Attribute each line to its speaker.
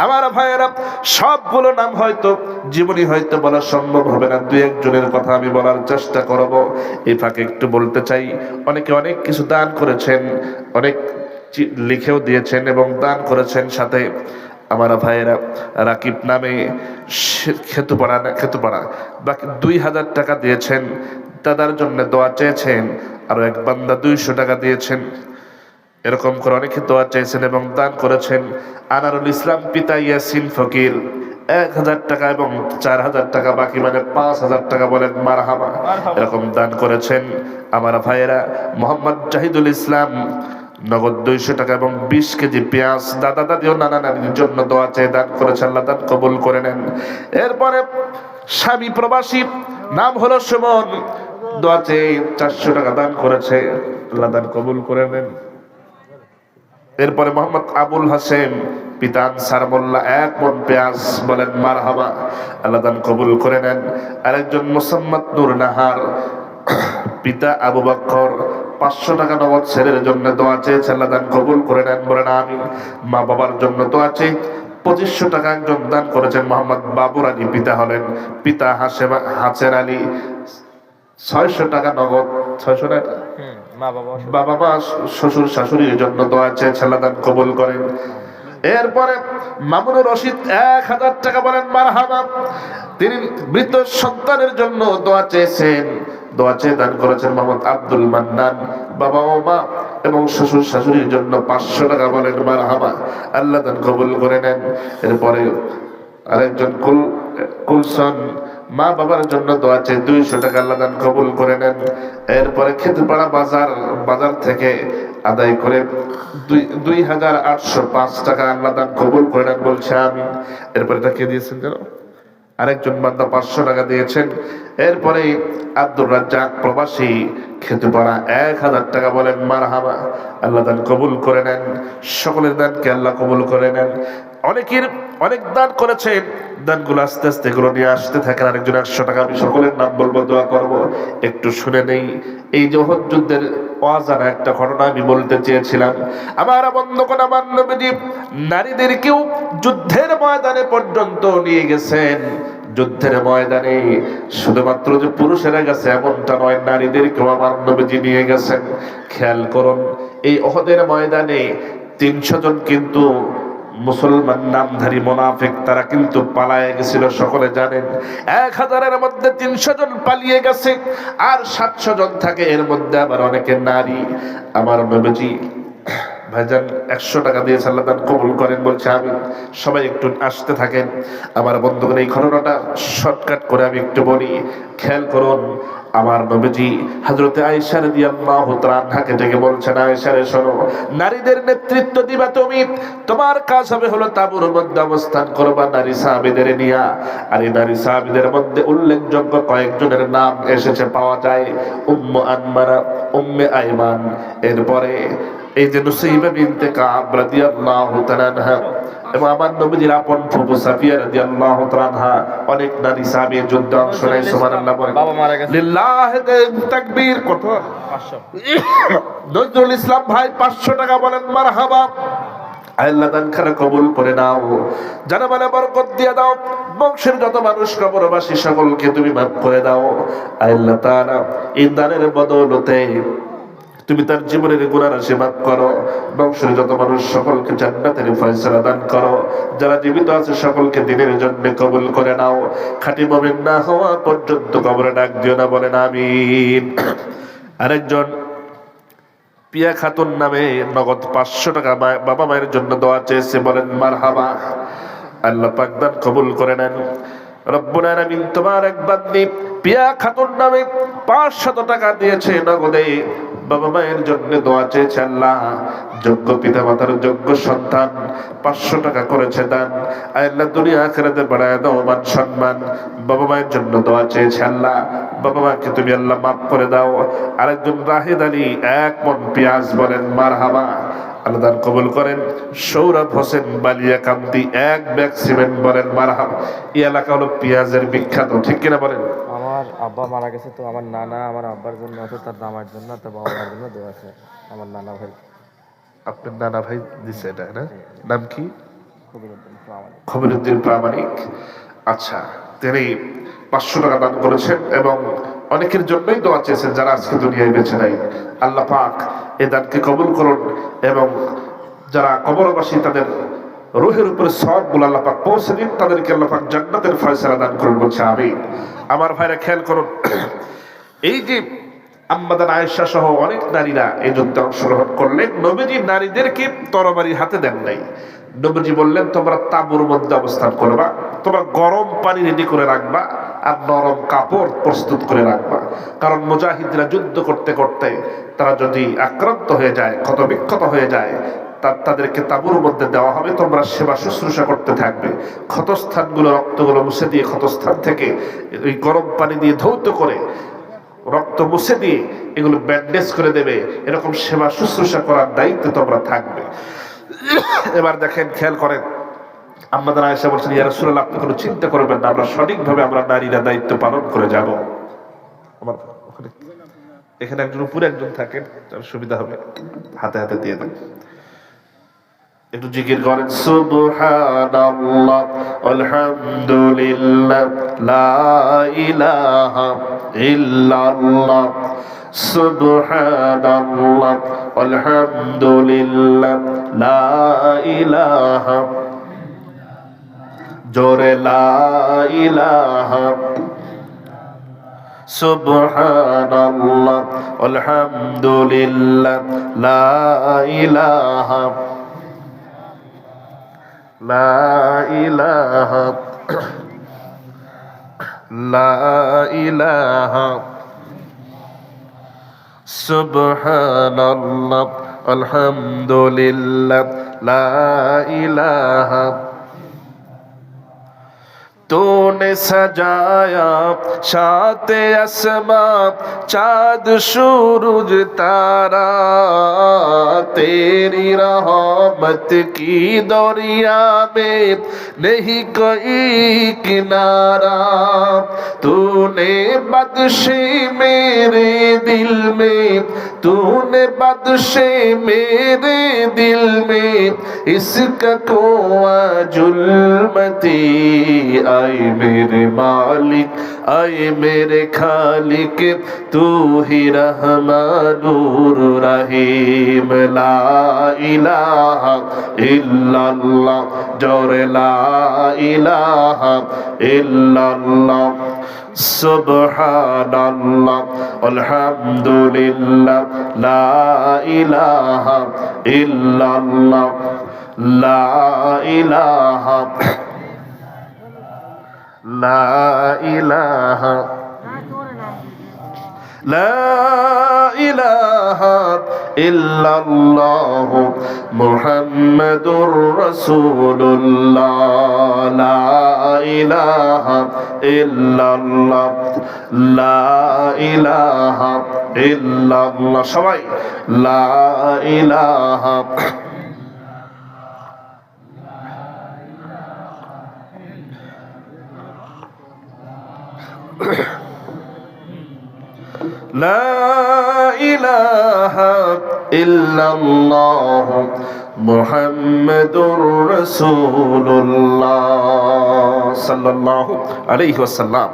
Speaker 1: আমার ভাইয়েরা, সবগুলো নাম হয়তো জীবনী হয়তো বলা সম্ভব হবে না, দুই একজনের কথা আমি বলার চেষ্টা করব। এই ফাঁকে একটু বলতে চাই, অনেকে অনেক কিছু দান করেছেন, অনেক লিখেও দিয়েছেন এবং দান করেছেন। সাথে আমার ভাইয়েরা রাকিব নামে খেতুপাড়া বাকি 2000 টাকা দিয়েছেন, দাদার জন্য দোয়া চেয়েছেন। আরো এক বান্দা 200 টাকা দিয়েছেন। এরকম করে অনেকে দোয়া চেয়েছেন এবং দান করেছেন। আনারুল ইসলাম পিতা ইয়াসিন ফকির 1000 টাকা এবং 4000 টাকা বাকি, মানে 5000 টাকা বলেন মারহাবা, এরকম দান করেছেন। আমার ভাইয়েরা মোহাম্মদ জাহিদুল ইসলাম নগদ 200 টাকা এবং 20 কেজি পেঁয়াজ দাদা দাদি ও নানা নানির জন্য দোয়া চেয়ে দান করেছেন। আল্লাহ দান কবুল করে নেন। এরপরে স্বামী প্রবাসী, নাম হলো সুমন, দোয়া চেয়ে 400 টাকা দান করেছে। আল্লাহ দান কবুল করে নেন। এরপরে মোহাম্মদ আবুল হাসেম পিতা আনসার মোল্লা 1 মণ পেঁয়াজ বলেন মারহাবা, আল্লাহ দান কবুল করে নেন। আরেকজন মোসাম্মদ নূর নাহার পিতা আবু বকর 500 টাকা নগদ ছেলের জন্য দোয়া চেয়েছে, আল্লাহ দান কবুল করে নেন বলেন আমিন। মা বাবার জন্য দোয়া চেয়ে 2500 টাকা একজন দান করেছেন মোহাম্মদ বাবুর আলী, পিতা হলেন পিতা হাসের আলী 600 টাকা নগদ, 600 টাকা বাবা মা শ্বশুর শাশুড়ির জন্য দোয়া চেয়েছে, আল্লাহ দান কবুল করেন। এরপরে মামুনুর রশিদ 1000 টাকা বলেন মারহাবা, তিনি মৃত সন্তানের জন্য দোয়া চেয়েছেন, দোয়া চেয়ে দান করেছেন মোহাম্মদ আব্দুল মান্নান, বাবা ও মা এবং শ্বশুর শাশুড়ির জন্য 500 টাকা বলেন মারহাবা, আল্লাহ দান কবুল করে নেন। এরপরে আরেকজন কুলসন মা বাবার জন্য দোয়া চেয়ে 200 টাকা, আল্লাহ দান কবুল করে নেন। এরপরে খেতুপাড়া বাজার থেকে আদায় করে 2805 টাকা, আল্লাহ দান কবুল করে নেন বলছে আমিন। এরপরে এটা কে দিয়েছেন যেন আরেকজন বান্দা 500 টাকা দিয়েছেন। এরপরে আব্দুর রাজ্জাক প্রবাসী খেতুপাড়া 1000 টাকা বলেন মারহাবা, আল্লাহ দান কবুল করে নেন। সকলের দানকে আল্লাহ কবুল করে নেন। অনেকের অনেক দান করেছেন, দানগুলো আস্তে আস্তে এগুলো নিয়ে আসতে থাকেন। আরেকজন 100 টাকা, আমি সকলের নাম বলবো, দোয়া করব, একটু শুনে নেই। এই যে উহুদ যুদ্ধের অজানা একটা ঘটনা আমি বলতে চেয়েছিলাম। আমার বন্ধুগণ, আমার নবীজি নারীদেরকেও যুদ্ধের ময়দানে পর্যন্ত নিয়ে গেছেন। যুদ্ধের ময়দানে শুধুমাত্র যে পুরুষেরা গেছে এমনটা নয়, নারীদেরকেও আমার নবীজি নিয়ে গেছেন। খেয়াল করুন, এই উহুদের ময়দানে 300 জন কিন্তু মুসলমান নামধারী মুনাফিক, তারা কিন্তু পালায়ে গেছিল। সকলে জানেন 1000-এর মধ্যে 300 জন পালিয়ে গেছে, আর 700 জন থাকে, এর মধ্যে আবার অনেকে নারী। আমার নবীজি ভাইজান 100 টাকা দিয়ে আল্লাহ দান কবুল করেন বলছে আমি। সবাই একটু আসতে থাকেন। আমার বন্ধুগণ, এই ঘটনাটা শর্টকাট করে আমি একটু বলি, খেয়াল করুন। আমার নবীজি হযরতে আয়েশা রাদিয়াল্লাহু তাআলা আনহাকে ডেকে বলছেন, আয়েশা রে শোনো, নারীদের নেতৃত্ব দিবা তুমি, তোমার কাজ হবে হলো তাঁবুর মধ্যে অবস্থান করবা নারী সাহাবীদের নিয়া। আর এই নারী সাহাবীদের মধ্যে উল্লেখযোগ্য কয়েকজনের নাম এসেছে, পাওয়া যায় উম্মু আনমারা, উম্মে আইমান, এরপরে এই যে নুসাইবা বিনতে কাব রাদিয়াল্লাহু তাআলা আনহা, এবং আমার নবীজির আপন ফুফু সাফিয়া রাদিয়াল্লাহু তাআলা আনহা, অনেক নারী সাহাবী যুদ্ধে অংশ নেয়। সুবহানাল্লাহ বলেন, বাবা মারা গেছে, লিল্লাহি তাকবীর। কত? 500। নজরুল ইসলাম ভাই 500 টাকা বলেন মারহাবা, আল্লাহ দান খানা কবুল করে নাও, জানা বলে বরকত দিয়ে দাও, বংশের যত মানুষ কবরবাসী সকলকে তুমি মাফ করে দাও। আল্লাহ তাআলা এই দানের বদৌলতে তুমি তার জীবনের গুনাহ রাশি মাফ করো, বংশের যত মানুষ সকলকে জান্নাতের ফয়সালা দান করো, যারা জীবিত আছে সকলকে দিনের জন্য কবুল করে নাও, খাঁটি মুমিন না হওয়া পর্যন্ত কবরে ডাক দিও না, বলেন আমিন। আরেকজন পিয়া খাতুন নামে নগদ 500 টাকা বাবা মায়ের জন্য দোয়া চেয়েছে, বলেন মারহাবা, আল্লাহ পাক দান কবুল করে নেন। রব্বুল আলামিন তোমার এক বান্দি পিয়া খাতুন নামে 500 টাকা দিয়েছে নগদে, বাবা মায়ের জন্য দোয়া চেয়েছে, আল্লাহ যোগ্য পিতা মাতার যোগ্য সন্তান 500 টাকা করেছে দান, আল্লাহ দুনিয়া আখিরাতে বাড়ায় দাও মান সম্মান। বাবা মায়ের জন্য দোয়া চেয়েছে, আল্লাহ বাবা মাকে তুমি আল্লাহ মাফ করে দাও। আরেকজন রাহিদ আলী 1 মণ পেঁয়াজ, বলেন মারহাবা, আল্লাহ দান কবুল করেন। সৌরভ হোসেন বালিয়াকান্দি 1 ব্যাগ সিমেন্ট, বলেন মারহাবা। এই এলাকা হলো পেঁয়াজের বিখ্যাত, ঠিক কিনা বলেন?
Speaker 2: আমার আব্বা মারা গেছে, তো আমার নানা আমার আব্বার জন্য আছে, তার দামার জন্য, তার বাবা মার জন্য দোয়া আছে। আমার নানা ভাই,
Speaker 1: আপনার নানা ভাই দিছে এটা না? নাম কি?
Speaker 2: কবিরউদ্দিন প্রামাণিক।
Speaker 1: খবিরউদ্দিন প্রামাণিক। আচ্ছা, তিনি 500 টাকা দান করেছেন এবং অনেকের জন্যই দোয়া চেয়েছেন যারা আজকে দুনিয়ায় বেঁচে নাই। আল্লাহ পাক এই দানকে কবুল করুন এবং যারা কবরবাসী তাদের রুহের উপরে সওয়াবগুলো আল্লাহ পাক পৌঁছে দিন, তাদেরকে আল্লাহ পাক জান্নাতের ফয়সালা দান করুন বলছে আমিন। আমার ভাইরা খেয়াল করুন, এই যে আম্মাদান আয়েশা সহ অনেক নারীরা এই যুদ্ধে অংশগ্রহণ করলেন, নবীজি নারীদেরকে তরবারি হাতে দেন নাই। নবীজি বললেন তোমরা তাঁবুর মধ্যে অবস্থান করবা, তোমরা গরম পানি রেডি করে রাখবা আর নরম কাপড় প্রস্তুত করে রাখবা, কারণ মুজাহিদরা যুদ্ধ করতে করতে তারা যদি আক্রান্ত হয়ে যায়, ক্ষতবিক্ষত হয়ে যায়, তাদেরকে তাঁবুর মধ্যে দেওয়া হবে, তোমরা সেবা শুশ্রূষা করতে থাকবে, ক্ষতস্থানগুলো রক্তগুলো মুছে দিয়ে ক্ষতস্থান থেকে ওই গরম পানি দিয়ে ধৌত করে রক্ত মুছে দিয়ে এগুলো ব্যান্ডেজ করে দেবে, এরকম সেবা শুশ্রূষা করার দায়িত্বে তোমরা থাকবে। এবার দেখেন, খেয়াল করেন, আম্মাদান আয়েশা বলছেন ইয়া রাসূলুল্লাহ আপনি কোনো চিন্তা করবেন না, আমরা সঠিকভাবে আমরা নারীরা দায়িত্ব পালন করে যাব। আমার এখানে একজন উপরে একজন থাকেন, তার সুবিধা হবে, হাতে হাতে দিয়ে দেন। একটু জিকির করেন সুবহানাল্লাহ আলহামদুলিল্লাহ লা ইলাহা ইল্লাল্লাহ সুবহানাল্লাহ আলহামদুলিল্লাহ লা ইলাহা, জোরে লা ইলাহা সুবহানাল্লাহ আলহামদুলিল্লাহ লা ইলাহা লা ইলাহা লা ইলাহা সুবহানাল্লাহ আলহামদুলিল্লাহ লা ইলাহা। तूने सजाया शाते आसमां चाँद सूरज तारा, तेरी रहमत की दरिया में नहीं कोई किनारा। तूने बख्शे मेरे दिल में, तूने बख्शे मेरे दिल में इसका कुआं जुल्मती। आए मेरे मालिक आए मेरे खालिक तू ही रहमानुर रहीम। ला इलाहा इल्लल्लाह, जोरे ला इलाहा इल्लल्लाह सुबहानल्लाह अल्हम्दुलिल्लाह ला इलाहा इल्लल्लाह ला इलाहा লা ইলাহা লা ইলাহা ইল্লাল্লাহ মুহাম্মাদুর রাসূলুল্লাহ। লা ইলাহা ইল্লাল্লাহ লা ইলাহা ইল্লাল্লাহ। সবাই লা ইলাহা লা ইলাহা ইল্লাল্লাহ মুহাম্মাদুর রাসূলুল্লাহ সাল্লাল্লাহু আলাইহি ওয়াসাল্লাম।